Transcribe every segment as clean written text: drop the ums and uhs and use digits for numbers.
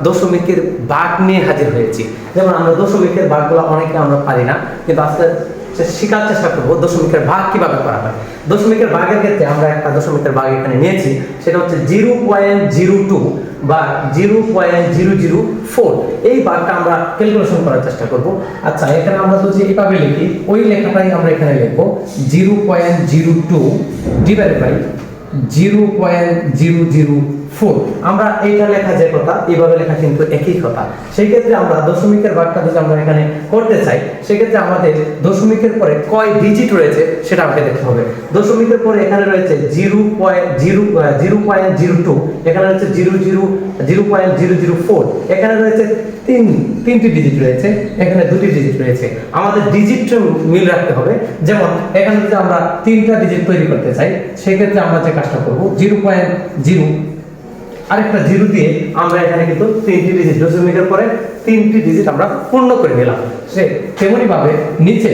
দশমিকের ভাগ নিয়ে হাজির হয়েছি। যেমন আমরা দশমিকের ভাগগুলো অনেকে আমরা পারি না, কিন্তু আজকে শেখার চেষ্টা করবো দশমিকের ভাগ কিভাবে করা হয়। দশমিকের ভাগের ক্ষেত্রে আমরা একটা দশমিকের ভাগ এখানে নিয়েছি, সেটা হচ্ছে 0.02 বা 0.004। এই ভাগটা আমরা ক্যালকুলেশন করার চেষ্টা করব। আচ্ছা, এখানে আমরা তো যে এইভাবে লিখি, ওই লেখাটাই আমরা এখানে লিখবো 0.02 ডিভাইডেড বাই 0.004। আমরা এইটা লেখা যে কথা, এইভাবে লেখা কিন্তু একই কথা। সেই ক্ষেত্রে আমরা দশমিকের ভাগটা যদি আমরা এখানে করতে চাই, সেক্ষেত্রে আমাদের দশমিকের পরে কয় ডিজিট রয়েছে সেটা আমাকে দেখতে হবে। দশমিকের পরে এখানে রয়েছে 0.02, এখানে রয়েছে 0.004, এখানে রয়েছে তিনটি ডিজিট রয়েছে, এখানে দুটি ডিজিট রয়েছে। আমাদের ডিজিট মিল রাখতে হবে। যেমন এখানে যদি আমরা তিনটা ডিজিট তৈরি করতে চাই, সেক্ষেত্রে আমরা যে কাজটা করবো 0.0 আরেকটা 0 দিয়ে আমরা এখানে কিন্তু তিনটি ডিজিট, দশমিকের পরে তিনটি ডিজিট আমরা পূর্ণ করে নিলাম। সে তেমনি ভাবে নিচে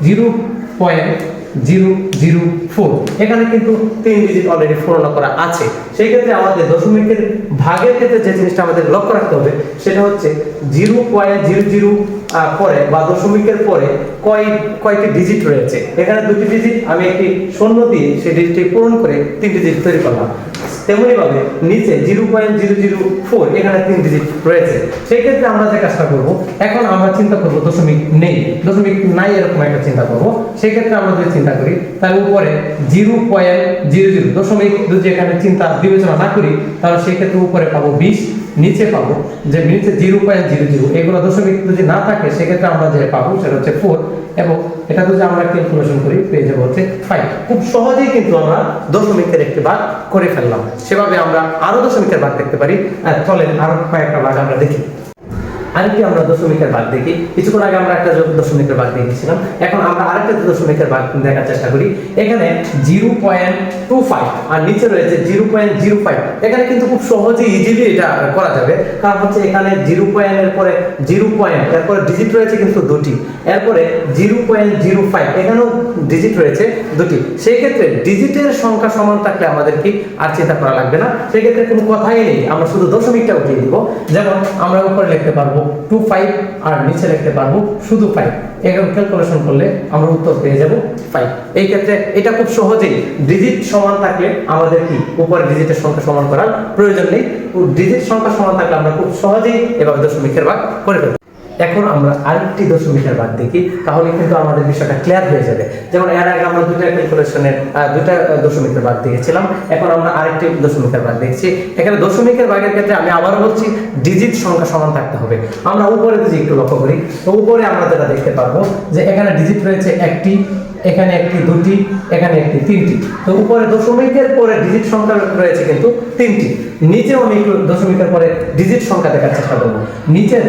0.004 এখানে কিন্তু তিন ডিজিট অলরেডি পূর্ণ করা আছে। সেই ক্ষেত্রে আমাদের দশমিকের ভাগের ক্ষেত্রে যে জিনিসটা আমাদের লক্ষ্য রাখতে হবে, সেটা হচ্ছে 0.00 পরে বা দশমিকের পরে কয়টি ডিজিট রয়েছে। এখানে দুটি ডিজিট, আমি একটি শূন্য দিয়ে সেই ডিজিটটি পূরণ করে তিনটি ডিজিট তৈরি করলাম। তেমনি ভাবে নিচে 0.004 এখানে তিন ডিজিট রয়েছে। সেই ক্ষেত্রে আমরা যে কাজটা করব, এখন আমরা চিন্তা করব দশমিক নেই, দশমিক নাই এরকম একটা চিন্তা করব। সেই ক্ষেত্রে আমরা যদি চিন্তা করি, তার উপরে 0.00 দশমিক যদি এখানে চিন্তা বিবেচনা না করি, তাহলে সেই ক্ষেত্রে উপরে পাবো 20, নিচে পাবো যে নিচে 0.00, এগুলো দশমিক যদি না থাকে সেক্ষেত্রে আমরা যে পাবো সেটা হচ্ছে 4, এবং এটা যদি আমরা ক্যালকুলেশন করি পেয়ে যাবো হচ্ছে 5। খুব সহজেই কিন্তু আমরা দশমিকের একটি ভাগ করে ফেললাম। সেভাবে আমরা আরো দশমিকের ভাগ দেখতে পারি। চলেন আরো কয়েকটা ভাগ আমরা দেখি। আরেকটি আমরা দশমিকের ভাগ দেখি। কিছুক্ষণ আগে আমরা একটা দশমিকের ভাগ দেখেছিলাম, এখন আমরা আরেকটা দশমিকের ভাগ দেখার চেষ্টা করি। এখানে 0.25 আর নিচে রয়েছে 0.05। এখানে কিন্তু খুব সহজেই ইজিলি এটা করা যাবে, কারণ হচ্ছে এখানে 0 এর পরে 0 এরপরে ডিজিট রয়েছে কিন্তু দুটি, এরপরে 0.05 এখানেও ডিজিট রয়েছে দুটি। সেই ক্ষেত্রে ডিজিটের সংখ্যা সমান থাকলে আমাদের কি আর চিন্তা করা লাগবে না, সেই ক্ষেত্রে কোনো কথাই নেই, আমরা শুধু দশমিকটা উঠিয়ে দিব। যেমন আমরা উপরে লিখতে পারবো 25 আর নিচে লিখতে পারবো শুধু 5। এরকম ক্যালকুলেশন করলে আমরা উত্তর পেয়ে যাব 5। এই ক্ষেত্রে এটা খুব সহজেই ডিজিট সমান থাকলে আমাদের কি উপরে ডিজিটের সংখ্যা সমান করার প্রয়োজন নেই। ডিজিট সংখ্যা সমান থাকলে আমরা খুব সহজেই এভাবে দশমিকের ভাগ করে ফেলব। এখন আমরা আরেকটি দশমিকের ভাগ দেখি, তাহলে কিন্তু আমাদের বিষয়টা ক্লিয়ার হয়ে যাবে। যেমন এর আগে আমরা দুইটা ক্যালকুলেশনের দুইটা দশমিকের ভাগ দেখেছিলাম, এখন আমরা আরেকটি দশমিকের ভাগ দেখছি। এখানে দশমিকের ভাগের ক্ষেত্রে আমি আবারও বলছি ডিজিট সংখ্যা সমান থাকতে হবে। আমরা উপরে যদি একটু লক্ষ্য করি, তো উপরে আমরা যেটা দেখতে পারবো যে এখানে ডিজিট রয়েছে একটি, এখানে একটি, দুটি, এখানে একটি, তিনটি। তো উপরে দশমিকের পরে ডিজিট সংখ্যা রয়েছে কিন্তু তিনটি। নিচেও আমি একটু দশমিকের পরে ডিজিট সংখ্যা দেখার চেষ্টা করবো। নিচের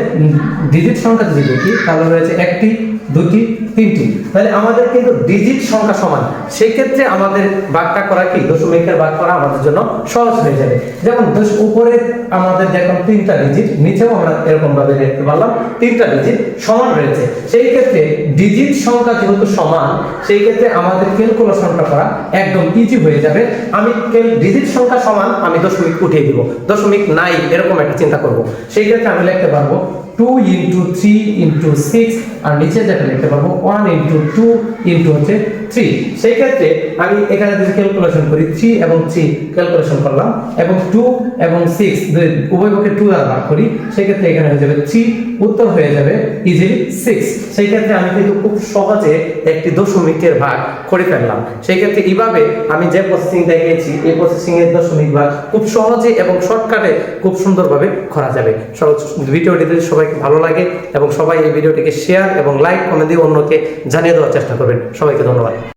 ডিজিট সংখ্যা যদি দেখি, তাহলে রয়েছে একটি, দুটি, তিনটি। তাহলে আমাদের কিন্তু ডিজিট সংখ্যা সমান। সেই ক্ষেত্রে আমাদের ভাগটা করা কি, দশমিকের ভাগ করা আমাদের জন্য সহজ হয়ে যাবে। যেমন উপরে আমাদের দেখুন তিনটা ডিজিট, নিচেও আমরা এরকম ভাবে দেখতে পারলাম তিনটা ডিজিট সমান রয়েছে। সেই ক্ষেত্রে ডিজিট সংখ্যা যেহেতু সমান, সেই ক্ষেত্রে আমাদের ক্যালকুলেশনটা করা একদম ইজি হয়ে যাবে। আমি ডিজিট সংখ্যা সমান, আমি দশমিক উঠিয়ে দিব, দশমিক নাই এরকম একটা চিন্তা করব। সেই ক্ষেত্রে আমি লিখতে পারবো 2 × 3 × 6, আর নিচে যেটা লিখতে পারবো 1 × 2 × হচ্ছে 3। সেই ক্ষেত্রে আমি এখানে যদি ক্যালকুলেশন করি 3 এবং 3 ক্যালকুলেশন করলাম, এবং 2 এবং 6 উভয় পক্ষে 2 দ্বারা ভাগ করি, সেই ক্ষেত্রে এখানে হয়ে যাবে 3, উত্তর হয়ে যাবে ইজিলি 6। সেই ক্ষেত্রে আমি কিন্তু খুব সহজে একটি দশমিকের ভাগ করে ফেললাম। সেই ক্ষেত্রে এইভাবে আমি যে প্রসেসিং দেখিয়েছি, এই প্রসেসিং এর দশমিক ভাগ খুব সহজে এবং শর্টকাটে খুব সুন্দরভাবে করা যাবে। ভিডিওটি যদি সবাইকে ভালো লাগে এবং সবাই এই ভিডিওটিকে শেয়ার এবং লাইক কমেন্ট দিয়ে অন্যকে জানিয়ে দেওয়ার চেষ্টা করবেন। সবাইকে ধন্যবাদ।